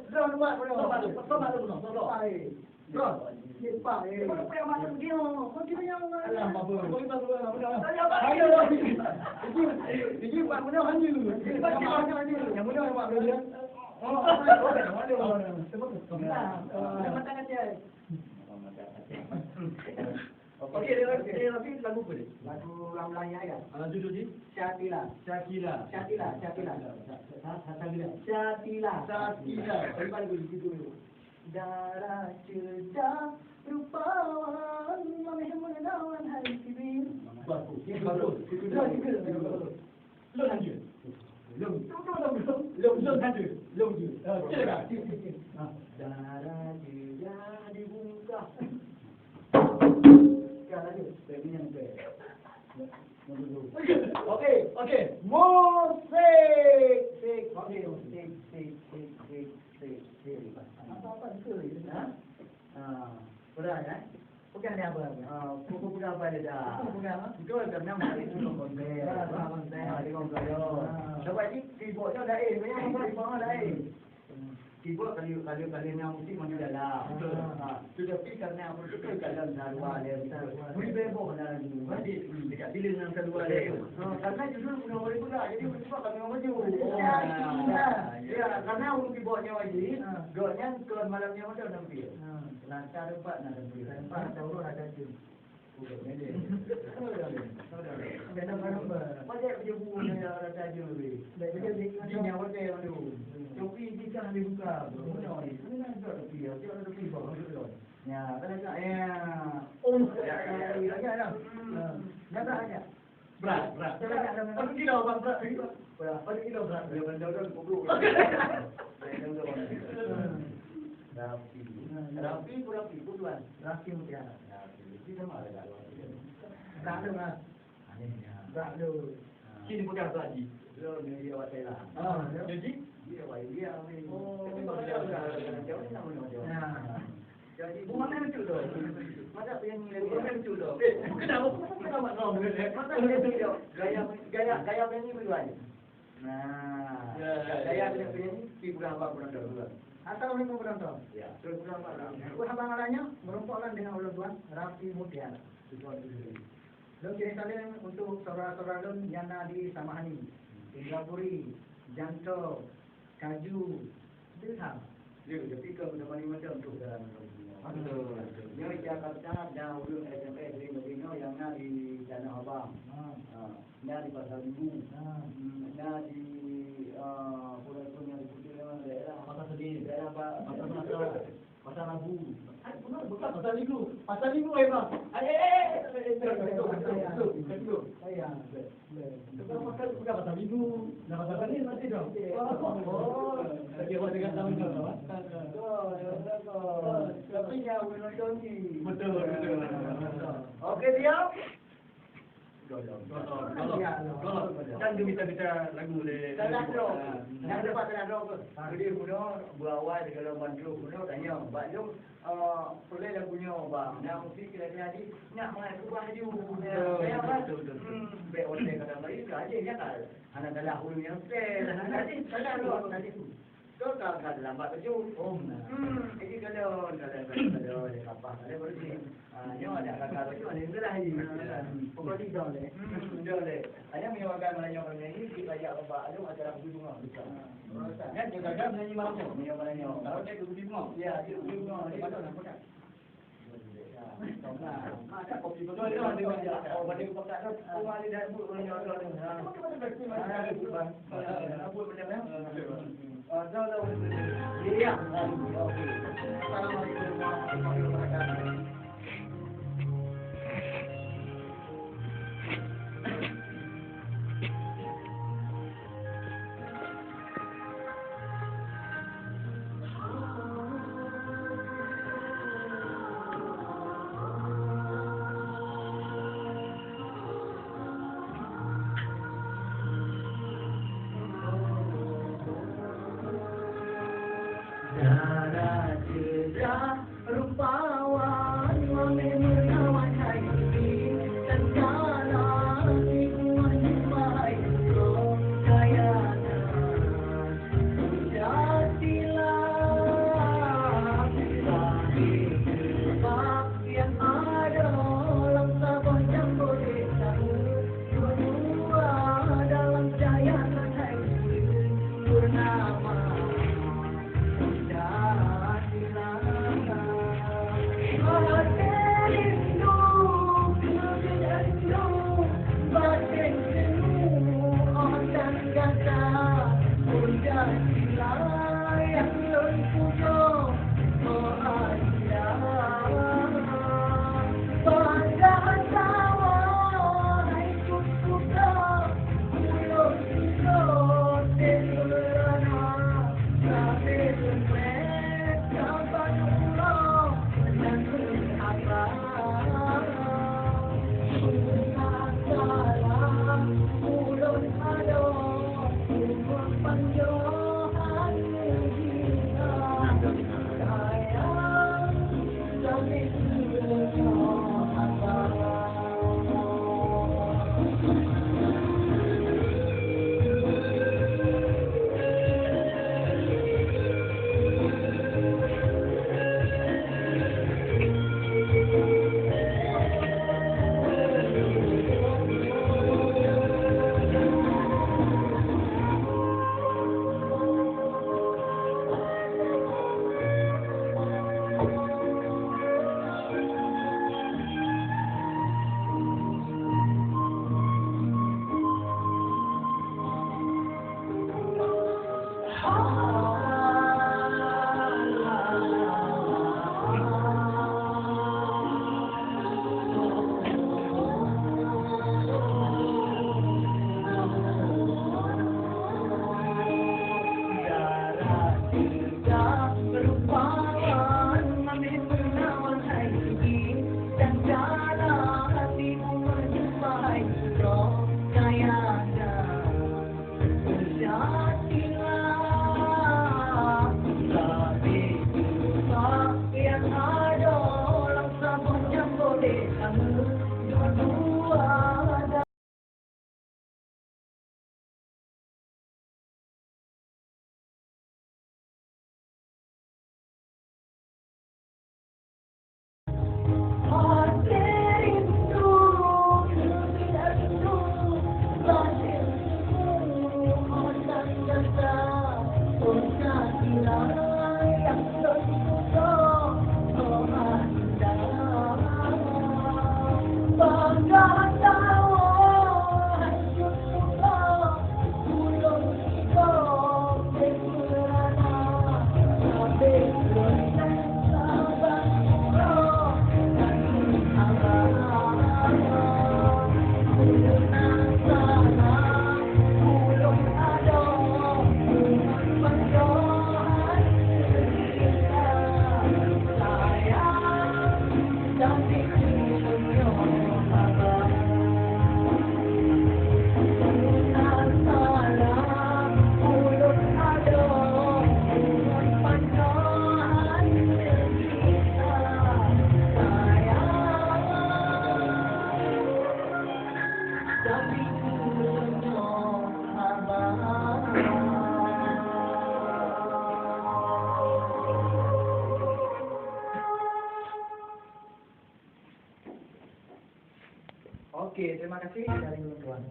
Ron buat pun. Sobat tu no. Baik. Ron. Cepat eh. Kau payah masuk dia. Kau kira yang Alah apa? Kau kita tu. Ayo. Ini buat benda hanya. Yang benda buat benda. Oh, Mata kaca. Okey, dia tapi lagu apa dia? lagu orang Melayu ya. Judul dia? Syatila. Syakila. Bagi lagu itu. Darah cerdas rupawan mamih menawan hati kibir. Bagus. Darah cerdas dibuka. Okey. Musik. Apa ke? Sudah kan? Bukan ada apa? Bukan apa dia dah. Itu ada nama itu konten. Dia konten. Sebab ni keyboard tu dah keyboard dah keyboard kali yang musik mana dalam. Tetapi karena betul dalam luar dia. Boleh bebo dalam ni. Dekat bila dengan kedua dia. Karena judul punya orang pula. Jadi sebab kami maju. Ya, karena keyboardnya wajib. Dotnya ke malamnya macam nampi. Lantar 4 nak nampi. 4 tahun ada tu. Banyak dia buku dia rasa je. Dia nyawa dia tu. Topi dia kan dibuka. Mana ni? Mana ada topi? Ada topi bawa tu. Ya, kan ada. Ya dah. Nak aja. Berat. Apa kilo bang berat? Berapa kilo berat? Dia bandar kubur. Rapi tuan. Rapi mutiara. Rapi sama ada luar. Tak ada mas. Tak ada. Kini bukan saji. Dia awak saya lah. Jadi dia awak dia. Tapi kalau dia ada jauh ni nama dia. Jadi bukan lucu tu. Masa penyanyi lagi. Bukan lucu tu. Kenapa? Kenapa kau masa penyanyi tu gaya penyanyi berduaan. Gaya penyanyi pergi berapa dulu. Atau 5 penonton. Ya, terus berapa orang? Abang-abangnya merumpukkan dengan ulang tuan Rapi Mutiara. Dan kini kalian untuk saudara-saudara yang ada di Samahani, Indrapuri, Janto, Kaju, Bilham. Dia tapi kalau macam tu dalam betul. Dia Jakarta dan ulun SMP di yang ada di Tanah Abang. Yang di Pasar Minggu. Yang di Pulau daerah pasar Rabu. Bukan pasar Minggu. Pasar Minggu bang. Bukan pasar Minggu. Nama pasar ni nanti dong. Lagi awak dengan tahun tu. Tapi yang menonton ni. Betul. Okey dia. Dan dia minta lagu le. Nak dapat nak apa? Jadi punya berawal kalau bantu punya tanya, bantu boleh lagunya bang. Nak musik kira-kira ni nak mai ubah ju. Saya betul. Be oleh kata mai aja ya kan. Anak dalah hulu yang sel. Nanti kalau nanti tu. Kau kalau lambat tu. Jadi kalau dia kapal ada bersih. Nyo ada kakak tu ni gelah ni. Pokok di dole. Dole. Hanya menyewakan menanya ini di banyak apa ada acara bunga besar. Kan juga kan menyanyi malam tu. Menyanyi. Kalau dia di bunga. Ya, di bunga. Di mana nak pakai? Ada kopi betul dia dia. Oh, bagi pakai tu. Rumah dia dah buat orang orang. Macam bersih macam apa macam dah. Iya. Okey. Assalamualaikum warahmatullahi wabarakatuh. Da da Okey, terima kasih dari tuan.